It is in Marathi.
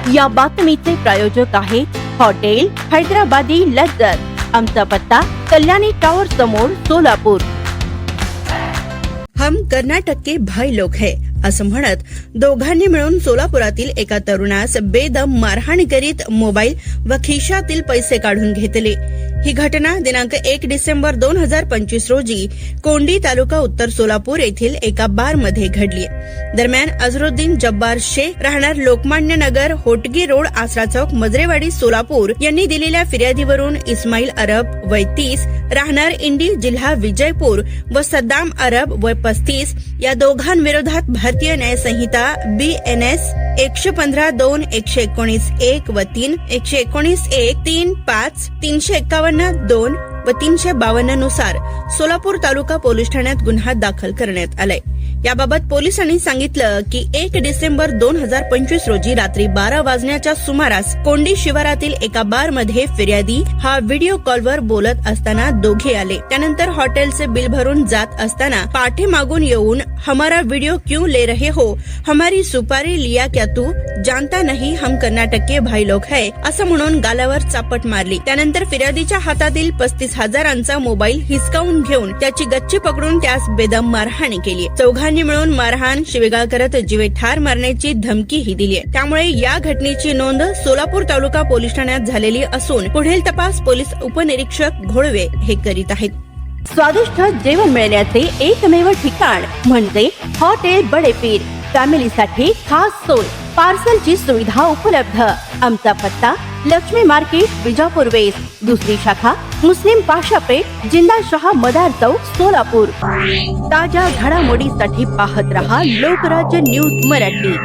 या बातमीचे प्रायोजक आहे हॉटेल हैदराबादी लज्जत। आमचा पत्ता कल्याणी टावर समोर सोलापूर। हम कर्नाटक के भाई लोग है असं म्हणत दोघांनी मिळून सोलापुरातील एका तरुणास बेदम मारहाण करीत मोबाईल व खिशातील पैसे काढून घेतले। ही घटना दिनांक 1 डिसेंबर 2025 रोजी कोंडी तालुका उत्तर सोलापूर येथील एका बार मध्ये घडली। दरम्यान अझरुद्दीन जब्बार शेख राहणार लोकमान्य नगर होटगी रोड आसरा चौक मजरेवाडी सोलापूर यांनी दिलेल्या फिर्यादीवरून इस्माईल अरब वय 30 राहणार इंडी जिल्हा विजयपूर व सद्दाम अरब वय 35 या दोघांविरोधात भारतीय न्याय संहिता BNS 115(2) 119(1) व 3 119(1) 3(5) 351(2) व 352 नुसार सोलापूर तालुका पोलीस ठाण्यात गुन्हा दाखल करण्यात आलाय। याबाबत पोलिसांनी सांगितलं की 1 डिसेंबर 2025 रोजी रात्री 12 वाजण्याच्या सुमारास कोंडी शिवारातील एका बार मध्ये फिर्यादी हा व्हिडिओ कॉलवर बोलत असताना दोघे आले। त्यानंतर हॉटेलचे बिल भरून जात असताना पाठीमागून येऊन हमारा वीडियो क्यों ले रहे हो, हमारी सुपारी लिया क्या तू, जानता नहीं हम कर्नाटक के भाई लोग है असं म्हणून गालावर चापट मारली। त्यानंतर फिर्यादीच्या हातातील 35,000चा मोबाईल हिसकावून घेऊन त्याची गच्ची पकडून त्यास बेदम मारहाण केली। चौघांनी मिळून मारहाण शिवीगाळ करत जीवे ठार मारण्याची धमकीही दिली आहे। त्यामुळे या घटनेची नोंद सोलापूर तालुका पोलीस ठाण्यात झालेली असून पुढील तपास पोलीस उपनिरीक्षक घोळवे हे करीत आहेत। स्वादिष्ट जेवण मिळण्याचे एकमेव ठिकाण म्हणजे हॉटेल बडेपीर। फॅमिलीसाठी खास सोय, पार्सलची सुविधा उपलब्ध। आमचा पत्ता लक्ष्मी मार्केट विजापूर वेस्ट, दुसरी शाखा मुस्लिम पाशापेठ जिंदाशहा मदार चौक सोलापूर। ताज्या घडामोडीसाठी पाहत रहा लोकराज्य न्यूज मराठी।